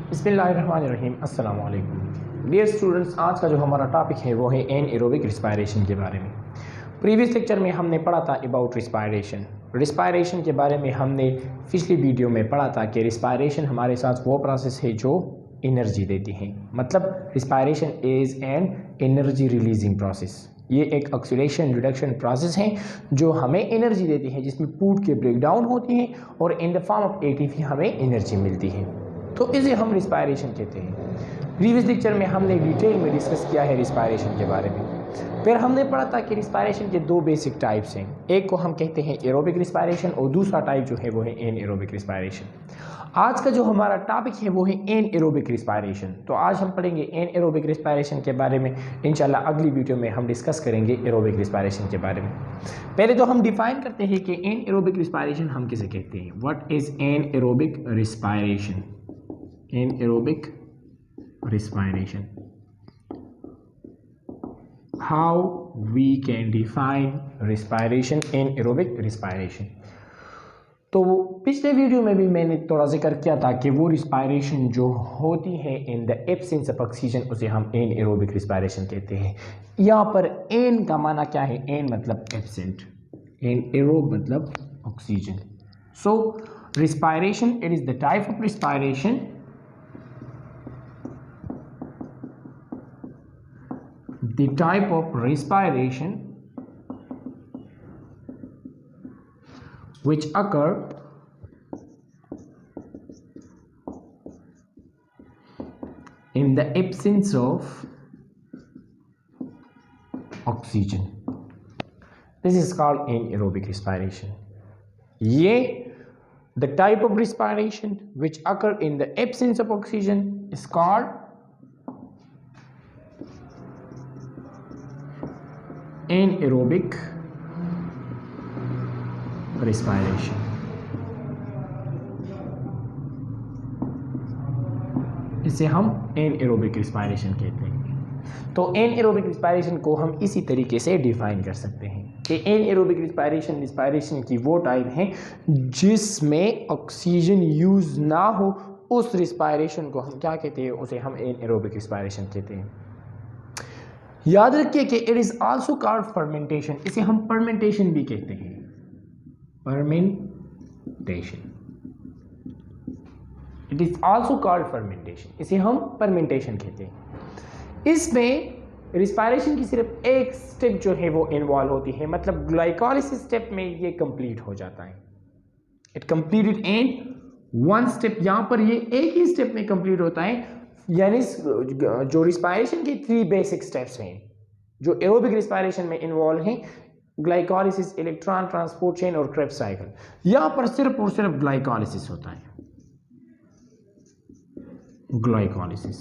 बिस्मिल्लाहिर्रहमानिर्रहीम अस्सलाम वालेकुम डियर स्टूडेंट्स। आज का जो हमारा टॉपिक है वो है एनएरोबिक रिस्पायरेशन के बारे में। प्रीवियस लेक्चर में हमने पढ़ा था अबाउट रिस्पायरेशन के बारे में हमने पिछली वीडियो में पढ़ा था कि रिस्पायरेशन हमारे साथ वो प्रोसेस है जो एनर्जी देती है। मतलब respiration is an energy releasing process. ये एक ऑक्सीडेशन रिडक्शन प्रोसेस है जो हमें एनर्जी देती है, जिसमें फूड के ब्रेक डाउन होती है और in the form of ATP हमें एनर्जी मिलती है, तो इसे हम रिस्पायरेशन कहते हैं। प्रीवियस लेक्चर में हमने डिटेल में डिस्कस किया है रिस्पायरेशन के बारे में। फिर हमने पढ़ा था कि रिस्पायरेशन के दो बेसिक टाइप्स हैं, एक को हम कहते हैं एरोबिक रिस्पायरेशन और दूसरा टाइप जो है वो है एनएरोबिक रिस्पायरेशन। आज का जो हमारा टॉपिक है वो है एनएरोबिक रिस्पायरेशन। तो आज हम पढ़ेंगे एनएरोबिक रिस्पायरेशन के बारे में। इंशाल्लाह अगली वीडियो में हम डिस्कस करेंगे एरोबिक रिस्पायरेशन के बारे में। पहले तो हम डिफाइन करते हैं कि एनएरोबिक रिस्पायरेशन हम किसे कहते हैं। What is anaerobic respiration? Anaerobic respiration. How we can define respiration, anaerobic respiration? तो पिछले वीडियो में भी मैंने थोड़ा जिक्र किया था कि वो रिस्पायरेशन जो होती है in the absence of oxygen उसे हम एनएरोबिक रिस्पायरेशन कहते हैं। यहाँ पर एन का माना क्या है? एन मतलब एब्सेंट, एनएरोब मतलब oxygen. So respiration, it is the type of respiration the type of respiration which occur in the absence of oxygen. This is called anaerobic respiration. ये the type of respiration which occur in the absence of oxygen is called anaerobic respiration. इसे हम anaerobic respiration कहते हैं। तो anaerobic respiration को हम इसी तरीके से डिफाइन कर सकते हैं कि एनएरोबिक रिस्पायरेशन की वो टाइप है जिसमें ऑक्सीजन यूज ना हो, उस रिस्पायरेशन को हम क्या कहते हैं? उसे हम एनएरोबिक रिस्पायरेशन कहते हैं। याद रखिए कि it is also called fermentation. इसे हम फर्मेंटेशन भी कहते हैं। Fermentation, it is also called fermentation. इसे हम फर्मेंटेशन कहते हैं। इसमें रिस्पायरेशन की सिर्फ एक स्टेप जो है वो इन्वॉल्व होती है, मतलब ग्लाइकोलिसिस स्टेप में ये कंप्लीट हो जाता है। It completed in one step. यहां पर ये एक ही स्टेप में कंप्लीट होता है। यानी जो रिस्पायरेशन के थ्री बेसिक स्टेप्स हैं जो एरोबिक रिस्पायरेशन में इन्वॉल्व हैं, ग्लाइकोलिसिस, इलेक्ट्रॉन ट्रांसपोर्ट चेन और क्रेब्स साइकिल, यहां पर सिर्फ और सिर्फ ग्लाइकोलिसिस होता है। ग्लाइकोलिसिस।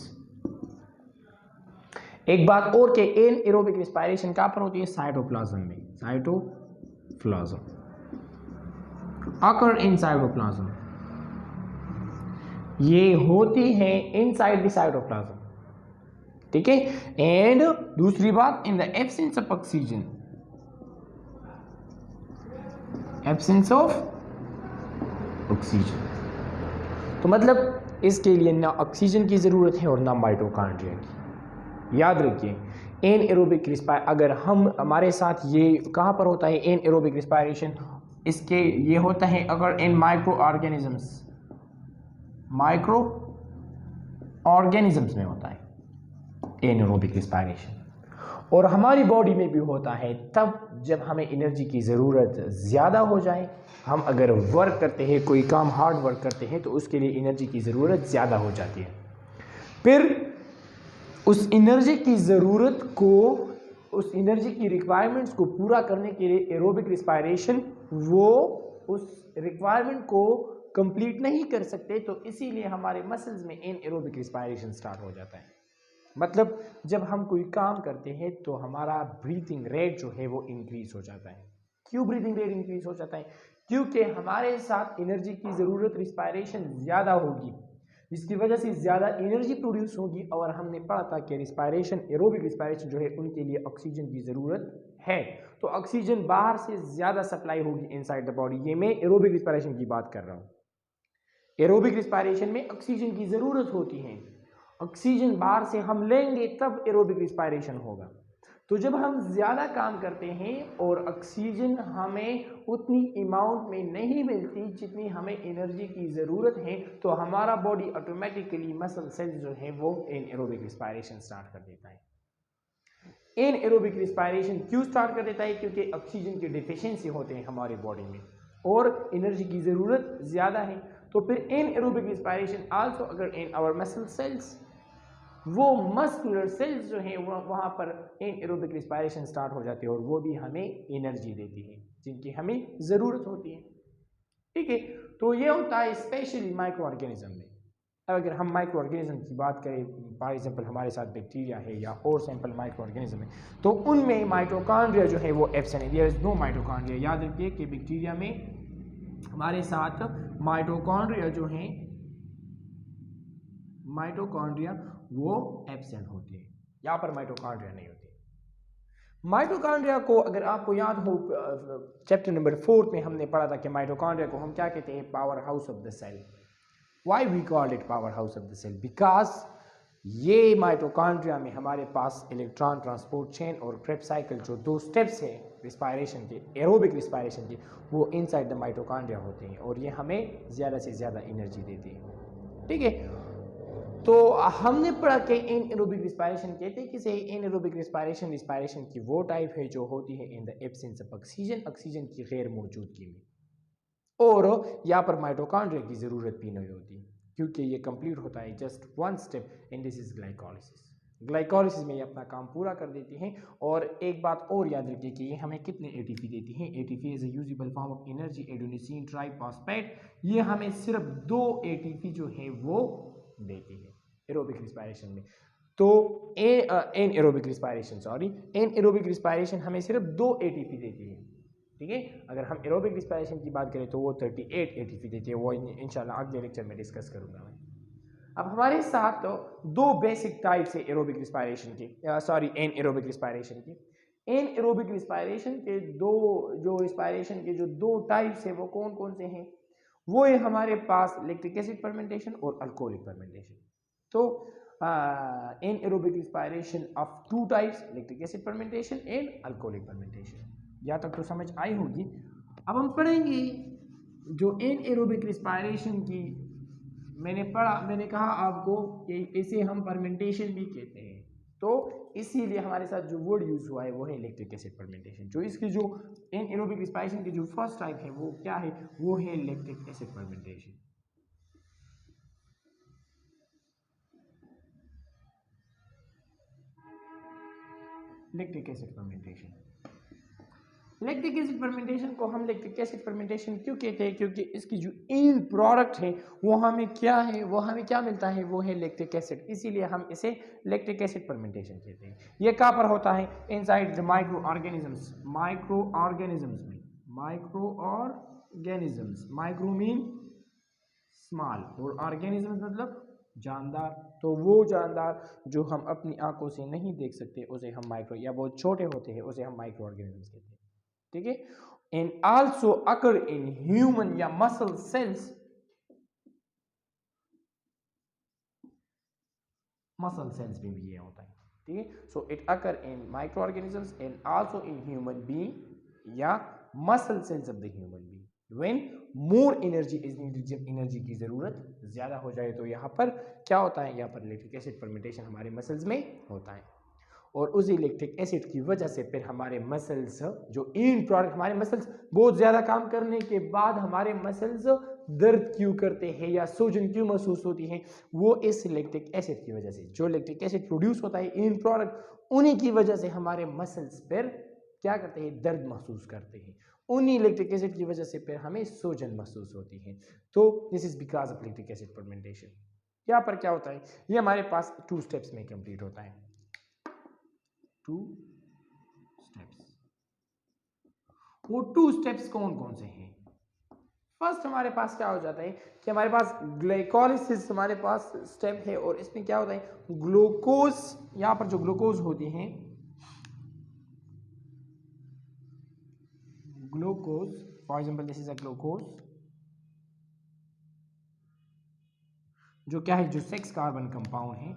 एक बात और के एनएरोबिक रिस्पायरेशन कहां पर होती है? साइटोप्लाज्म में। साइटोप्लाज्म, अकर इन साइटोप्लाज्म, ये होती है इनसाइड द साइटोप्लाज्म, ठीक है। एंड दूसरी बात, in the absence of oxygen, absence of oxygen. तो मतलब इसके लिए ना ऑक्सीजन की जरूरत है और ना माइटोकॉन्ड्रिया की। याद रखिए एनएरोबिक रिस्पायरेशन, अगर हम हमारे साथ ये कहां पर होता है एनएरोबिक रिस्पायरेशन? इसके ये होता है अगर इन माइक्रो ऑर्गेनिजम्स में होता है एनएरोबिक रिस्पायरेशन, और हमारी बॉडी में भी होता है तब जब हमें एनर्जी की ज़रूरत ज़्यादा हो जाए। हम अगर वर्क करते हैं, कोई काम हार्ड वर्क करते हैं, तो उसके लिए एनर्जी की ज़रूरत ज़्यादा हो जाती है। फिर उस एनर्जी की ज़रूरत को, उस एनर्जी की रिक्वायरमेंट्स को पूरा करने के लिए एरोबिक रिस्पायरेशन वो उस रिक्वायरमेंट को कंप्लीट नहीं कर सकते, तो इसीलिए हमारे मसल्स में एनएरोबिक रिस्पायरेशन स्टार्ट हो जाता है। मतलब जब हम कोई काम करते हैं तो हमारा ब्रीथिंग रेट जो है वो इंक्रीज हो जाता है। क्यों ब्रीथिंग रेट इंक्रीज हो जाता है? क्योंकि हमारे साथ एनर्जी की ज़रूरत रिस्पायरेशन ज़्यादा होगी, जिसकी वजह से ज़्यादा एनर्जी प्रोड्यूस होगी। और हमने पढ़ा था कि रिस्पायरेशन, एरोबिक रिस्पायरेशन जो है उनके लिए ऑक्सीजन की ज़रूरत है, तो ऑक्सीजन बाहर से ज़्यादा सप्लाई होगी इनसाइड द बॉडी। ये मैं एरोबिक रिस्पायरेशन की बात कर रहा हूँ। एरोबिक रिस्पायरेशन में ऑक्सीजन की ज़रूरत होती है, ऑक्सीजन बाहर से हम लेंगे तब एरोबिक रिस्पायरेशन होगा। तो जब हम ज़्यादा काम करते हैं और ऑक्सीजन हमें उतनी अमाउंट में नहीं मिलती जितनी हमें एनर्जी की ज़रूरत है, तो हमारा बॉडी ऑटोमेटिकली मसल सेल्स जो है वो एनएरोबिक रिस्पायरेशन स्टार्ट कर देता है। एनएरोबिक रिस्पायरेशन क्यों स्टार्ट कर देता है? क्योंकि ऑक्सीजन की डिफिशियंसी होते हैं हमारी बॉडी में और एनर्जी की ज़रूरत ज़्यादा है। तो फिर एनएरोबिक रिस्पायरेशन आल्सो अगर इन आवर मसल सेल्स, वो मस्कुलर सेल्स जो हैं वहाँ पर एनएरोबिक रिस्पायरेशन स्टार्ट हो जाती है और वो भी हमें एनर्जी देती है जिनकी हमें ज़रूरत होती है। ठीक है, तो ये होता है स्पेशली माइक्रो ऑर्गेनिज्म में। अब अगर हम माइक्रो ऑर्गेनिज्म की बात करें, फॉर एग्जांपल हमारे साथ बैक्टीरिया है या और सिंपल माइक्रो ऑर्गेनिज्म है, तो उनमें माइटोकॉन्ड्रिया जो है वो एब्सेंट है, देयर इज नो माइटोकॉन्ड्रिया। याद रखिए कि बैक्टीरिया में हमारे साथ माइटोकॉन्ड्रिया जो है, माइटोकॉन्ड्रिया वो एब्सेंट होते हैं, यहाँ पर माइटोकॉन्ड्रिया नहीं होते। माइटोकॉन्ड्रिया को अगर आपको याद हो, चैप्टर नंबर 4 में हमने पढ़ा था कि माइटोकॉन्ड्रिया को हम क्या कहते हैं? Power house of the cell. Why we called it power house of the cell? Because ये माइटोकॉन्ड्रिया में हमारे पास इलेक्ट्रॉन ट्रांसपोर्ट चेन और क्रेब्स साइकिल जो 2 स्टेप्स है रिस्पायरेशन के, एरोबिक रिस्पायरेशन के, वो इनसाइड द माइटोकॉन्ड्रिया होते हैं और ये हमें ज़्यादा से ज़्यादा एनर्जी देती है। ठीक है, तो हमने पढ़ा कि एनएरोबिक रिस्पायरेशन कहते हैं किसे? एनएरोबिक रिस्पायरेशन रिस्पायरेशन की वो टाइप है जो होती है in the absence of oxygen, oxygen की गैर मौजूदगी में, और यहाँ पर माइटोकॉन्ड्रिया की ज़रूरत भी नहीं होती क्योंकि ये कंप्लीट होता है just one step, and this is glycolysis. Glycolysis में ये अपना काम पूरा कर देती हैं। और एक बात और याद रखिए कि ये हमें कितने एटीपी देती हैं? ATP is a usable form of energy, adenosine triphosphate. ये हमें सिर्फ 2 एटीपी जो है वो देती है एरोबिक रिस्पायरेशन में। तो an aerobic respiration, sorry, an aerobic respiration हमें सिर्फ 2 एटीपी देती है। ठीक है, अगर हम एरोबिक रिस्पायरेशन की बात करें तो वो 38 एटीपी देती है, वो इंशाल्लाह अगले लेक्चर में डिस्कस करूंगा मैं। अब हमारे साथ तो 2 बेसिक टाइप्स है एरोबिक रिस्पायरेशन की, सॉरी एन एरोबिक रिस्पायरेशन की। एन एरोबिक रिस्पायरेशन के जो रिस्पायरेशन के जो 2 टाइप्स है वो कौन कौन से हैं? वो है हमारे पास लैक्टिक एसिड फर्मेंटेशन और अल्कोहलिक फर्मेंटेशन। तो an aerobic respiration of 2 types, lactic acid fermentation and alcoholic fermentation. यहाँ तक तो समझ आई होगी। अब हम पढ़ेंगे जो एन एरोबिक रिस्पायरेशन की मैंने कहा आपको कि इसे हम फर्मेंटेशन भी कहते हैं, तो इसीलिए हमारे साथ जो वर्ड यूज हुआ है वो है लैक्टिक एसिड फर्मेंटेशन। जो इसकी जो एन एरोबिक रिस्पायरेशन की जो फर्स्ट टाइप है वो क्या है? वो है lactic acid fermentation. Lactic acid fermentation, lactic acid fermentation को हम लैक्टिक एसिड फर्मेंटेशन क्यों कहते हैं? क्योंकि इसकी जो एंड प्रोडक्ट है वो हमें क्या है? वो हमें क्या मिलता है? वो है लैक्टिक एसिड, इसीलिए हम इसे लैक्टिक एसिड फर्मेंटेशन कहते हैं। ये कहाँ पर होता है? Inside the micro organisms, micro organisms में, micro organisms, micro mean small और ऑर्गेनिजम्स मतलब जानदार। तो वो जानदार जो हम अपनी आंखों से नहीं देख सकते उसे हम माइक्रो, या बहुत छोटे होते हैं उसे हम माइक्रो ऑर्गेनिजम्स कहते हैं। ठीक है, and also occur in human या मसल सेल्स, मसल सेल्स में भी ये होता है। ठीक है, so it occur in micro organisms and also in human being या muscle cells of the human being when more energy is needed. जब एनर्जी की जरूरत ज्यादा हो जाए तो यहाँ पर क्या होता है? यहाँ पर लैक्टिक एसिड फर्मेंटेशन हमारे मसल्स में होता है और उस इलेक्ट्रिक एसिड की वजह से फिर हमारे मसल्स जो इन प्रोडक्ट, हमारे मसल्स बहुत ज़्यादा काम करने के बाद हमारे मसल्स दर्द क्यों करते हैं या सूजन क्यों महसूस होती है? वो इस लैक्टिक एसिड की वजह से, जो लैक्टिक एसिड प्रोड्यूस होता है इन प्रोडक्ट, उन्हीं की वजह से हमारे मसल्स फिर क्या करते हैं? दर्द महसूस करते हैं। उन्हीं लैक्टिक एसिड की वजह से फिर हमें सूजन महसूस होती है। तो this is because of lactic acid fermentation. यहाँ पर क्या होता है? ये हमारे पास 2 स्टेप्स में कंप्लीट होता है, 2 स्टेप्स। वो 2 स्टेप्स कौन कौन से हैं? फर्स्ट हमारे पास क्या हो जाता है कि हमारे पास ग्लाइकोलिसिस हमारे पास स्टेप है और इसमें क्या होता है? ग्लूकोज, यहां पर जो ग्लूकोज होती हैं, glucose, for example this is a glucose, जो क्या है, जो 6 कार्बन कंपाउंड है,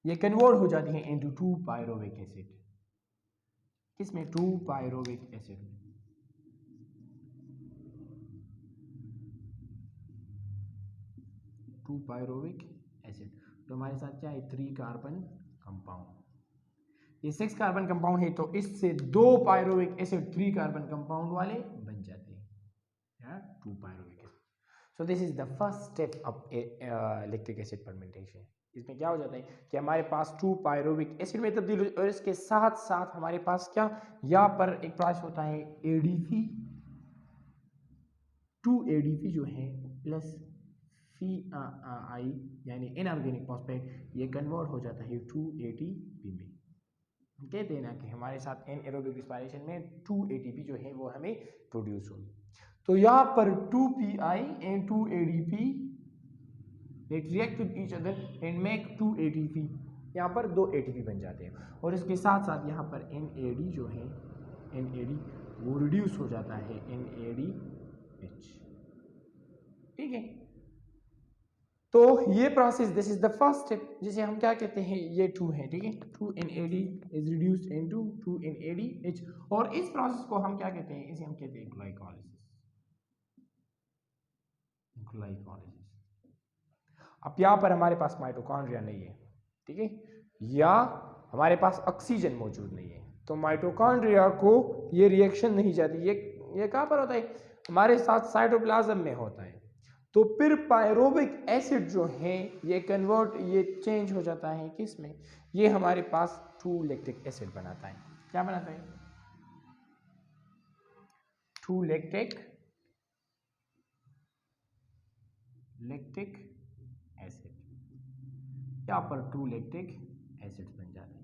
ये कन्वर्ट हो जाती है इनटू 2 पायरोविक एसिड। किसमें? 2 पायरोविक एसिड में। 2 पायरोविक एसिड, तो हमारे साथ क्या है, 3 कार्बन कंपाउंड। ये 6 कार्बन कंपाउंड है, तो इससे 2 पायरोविक एसिड 3 कार्बन कंपाउंड वाले बन जाते हैं, या 2 pyruvic acid. So this is the first step of electric acid fermentation. इसमें क्या हो जाता है कि हमारे पास 2 पायरोविक एसिड में तब्दील हो, और इसके साथ साथ हमारे पास क्या, यहाँ पर एक प्रोसेस होता है एडीपी, 2 एडीपी जो है प्लस फी आई यानी इनऑर्गेनिक फॉस्फेट, ये कन्वर्ट हो जाता है 2 एटीपी में। हम कहते हैं ना कि हमारे साथ एनाएरोबिक रिस्पायरेशन में 2 एटीपी जो है वो हमें प्रोड्यूस होगी। तो यहाँ पर 2pI and 2 ADP that react with each other and make 2 ATP, यहाँ पर 2 ATP बन जाते हैं, और इसके साथ साथ यहाँ पर NAD जो है, NAD वो रिड्यूस हो जाता है NADH। ठीक है, तो ये process, this is the first step, जिसे हम क्या कहते हैं, ये 2 है। ठीक है, 2NAD is reduced into 2NADH, और इस प्रोसेस को हम क्या कहते हैं, इसे हम कहते हैं ग्लाइकोलाइसिस। ग्लाइकोलाइसिस। अब यहाँ पर हमारे पास माइटोकॉन्ड्रिया नहीं है, ठीक है, या हमारे पास ऑक्सीजन मौजूद नहीं है, तो माइटोकॉन्ड्रिया को ये रिएक्शन नहीं जाती। ये कहाँ पर होता है, हमारे साथ साइटोप्लाज्म में होता है। तो फिर पायरोविक एसिड जो है ये कन्वर्ट, ये चेंज हो जाता है किस में, ये हमारे पास 2 लैक्टिक एसिड बनाता है। क्या बनाता है? 2 लैक्टिक एसिड। यहाँ पर 2 लैक्टिक एसिड बन जाते हैं।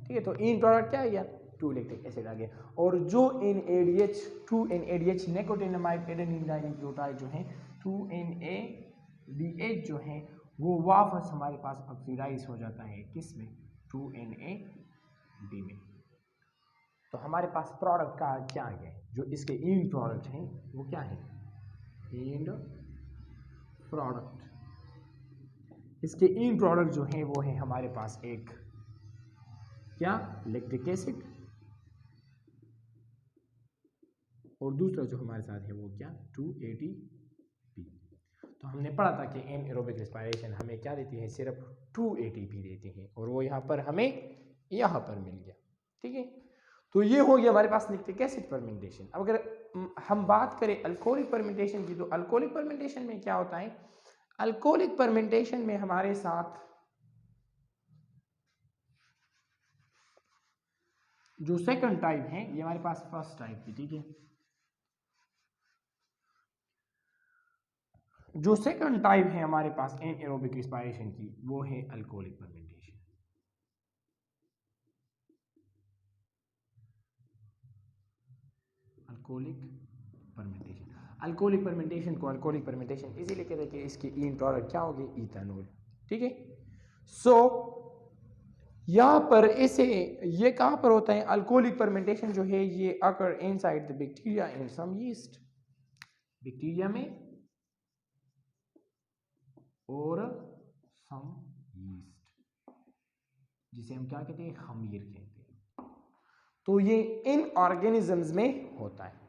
ठीक है, तो इन प्रोडक्ट क्या आ गया, 2 लैक्टिक एसिड आ गया, और जो NADH 2NADH nicotinamide adenine dinucleotide जो है 2NADH जो है वो वापस हमारे पास ऑक्सीडाइज हो जाता है किस में, 2NAD में। तो हमारे पास प्रोडक्ट का क्या आ गया, जो इसके इन प्रोडक्ट हैं वो क्या है, एंड प्रोडक्ट। इसके इन प्रोडक्ट जो है वो है हमारे पास एक क्या, लैक्टिक एसिड, और दूसरा जो हमारे साथ है वो क्या, 2 ATP। तो हमने पढ़ा था कि एनाएरोबिक रिस्पायरेशन हमें क्या देती है, सिर्फ 2 ATP देती है, और वो यहाँ पर हमें यहाँ पर मिल गया। ठीक है, तो ये हो गया हमारे पास लैक्टिक एसिड फर्मेंटेशन। अब अगर हम बात करें अल्कोहलिक फर्मेंटेशन की, तो अल्कोहलिक फर्मेंटेशन में क्या होता है, अल्कोहलिक फर्मेंटेशन में हमारे साथ जो सेकंड टाइप है, ये हमारे पास फर्स्ट टाइप की। ठीक है, जो सेकंड टाइप है हमारे पास एनाएरोबिक रिस्पायरेशन की, वो है अल्कोहलिक फर्मेंटेशन। अल्कोहलिक फर्मेंटेशन को अल्कोहलिक फर्मेंटेशन इसीलिए कहते हैं कि इसके इन प्रोडक्ट क्या होगी, इथेनॉल। ठीक है, सो यहां पर इसे, ये कहां पर होता है, अल्कोहलिक फर्मेंटेशन जो है ये occur inside the bacteria and some yeast, bacteria में और सम यीस्ट, जिसे हम क्या कहते हैं, खमीर कहते हैं। तो ये इन ऑर्गेनिजम्स में होता है।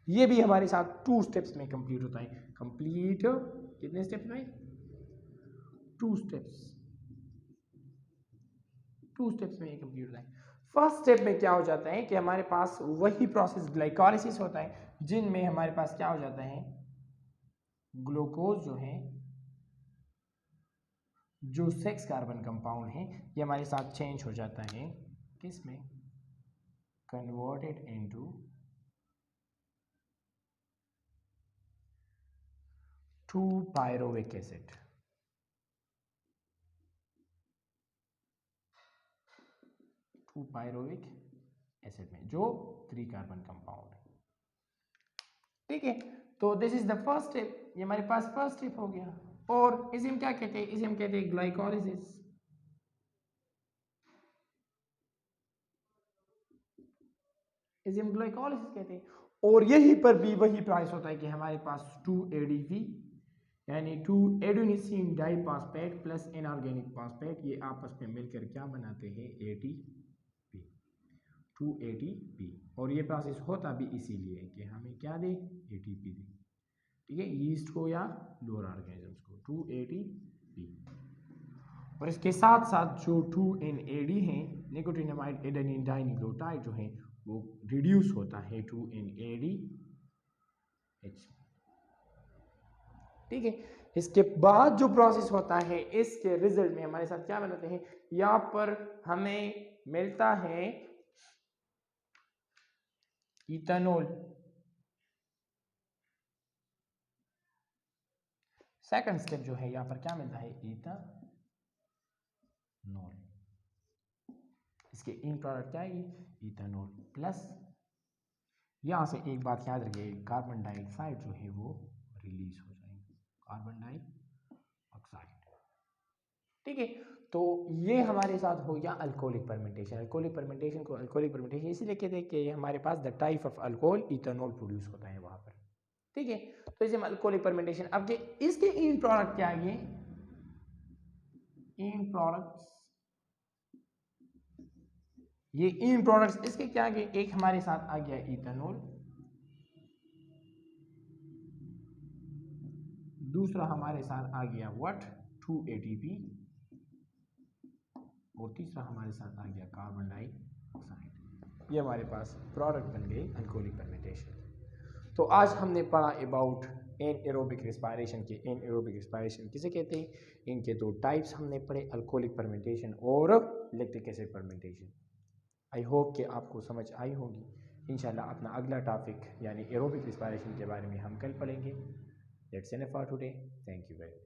ये भी हमारे साथ 2 स्टेप्स में कंप्लीट होता है। कंप्लीट कितने स्टेप्स में, 2 स्टेप्स, 2 स्टेप्स में ये कंप्लीट होता है। फर्स्ट स्टेप में क्या हो जाता है कि हमारे पास वही प्रोसेस ग्लाइकोलाइसिस होता है, जिनमें हमारे पास क्या हो जाता है, ग्लूकोज जो है, जो 6 कार्बन कंपाउंड है, ये हमारे साथ चेंज हो जाता है किस में, converted into 2 pyruvic acid. 2 pyruvic acid में जो 3 कार्बन कंपाउंड है। ठीक है, तो this is the first step, ये हमारे पास फर्स्ट स्टेप हो गया, और इसे हम क्या कहते हैं, इसे हम कहते हैं ग्लाइकोलाइसिस। एंजाइम ग्लाइकोलाइसिस कहते हैं। और यहीं पर भी वही प्रोसेस होता है कि हमारे पास 2 ADP यानी 2 adenosine diphosphate plus inorganic phosphate, ये आपस में मिलकर क्या बनाते हैं, ATP, 2 ATP। और ये प्रोसेस होता भी इसीलिए कि हमें क्या दे, ATP दे, ठीक है, यीस्ट को या लोअर ऑर्गेनिजम्स को, 2 ATP। और इसके साथ साथ जो 2NAD हैं, निकोटिनामाइड एडेनिन डाइन्यूक्लियोटाइड जो है वो रिड्यूस होता है 2NADH, ठीक है। इसके बाद जो प्रोसेस होता है, इसके रिजल्ट में हमारे साथ क्या बनाते हैं, यहां पर हमें मिलता है इथेनॉल। सेकंड स्टेप जो है, यहां पर क्या मिलता है, इथेनॉल। इसके इन प्रोडक्ट क्या है, इथेनॉल प्लस, यहां से एक बात याद रखिए, कार्बन डाइऑक्साइड जो है वो रिलीज हो जाएगा, कार्बन डाइऑक्साइड, ठीक है। तो ये हमारे साथ हो गया अल्कोहलिक फर्मेंटेशन। अल्कोहलिक फर्मेंटेशन को अल्कोहलिक फर्मेंटेशन इसलिए कहते हैं कि हमारे पास the type of alcohol ethanol produce होता है वहां पर, ठीक है। तो इसे हम अल्कोहलिक फर्मेंटेशन। अब इसके इन प्रोडक्ट क्या है, इन प्रोडक्ट्स, ये इन प्रोडक्ट्स इसके क्या है, एक हमारे साथ आ गया इथेनॉल, दूसरा हमारे साथ आ गया व्हाट, 2 ATP, और तीसरा हमारे साथ आ गया कार्बन डाइऑक्साइड। ये हमारे पास प्रोडक्ट बन गई अल्कोहलिक फर्मेंटेशन। तो आज हमने पढ़ा अबाउट एनएरोबिक रिस्पायरेशन के। एनएरोबिक रिस्पायरेशन किसे कहते हैं, इनके दो टाइप्स हमने पढ़े, अल्कोहलिक फर्मेंटेशन और lactic acid fermentation. I hope कि आपको समझ आई होगी। इंशाल्लाह अपना अगला टॉपिक यानी एरोबिक रिस्पायरेशन के बारे में हम कल पढ़ेंगे। That's enough for today, thank you very much.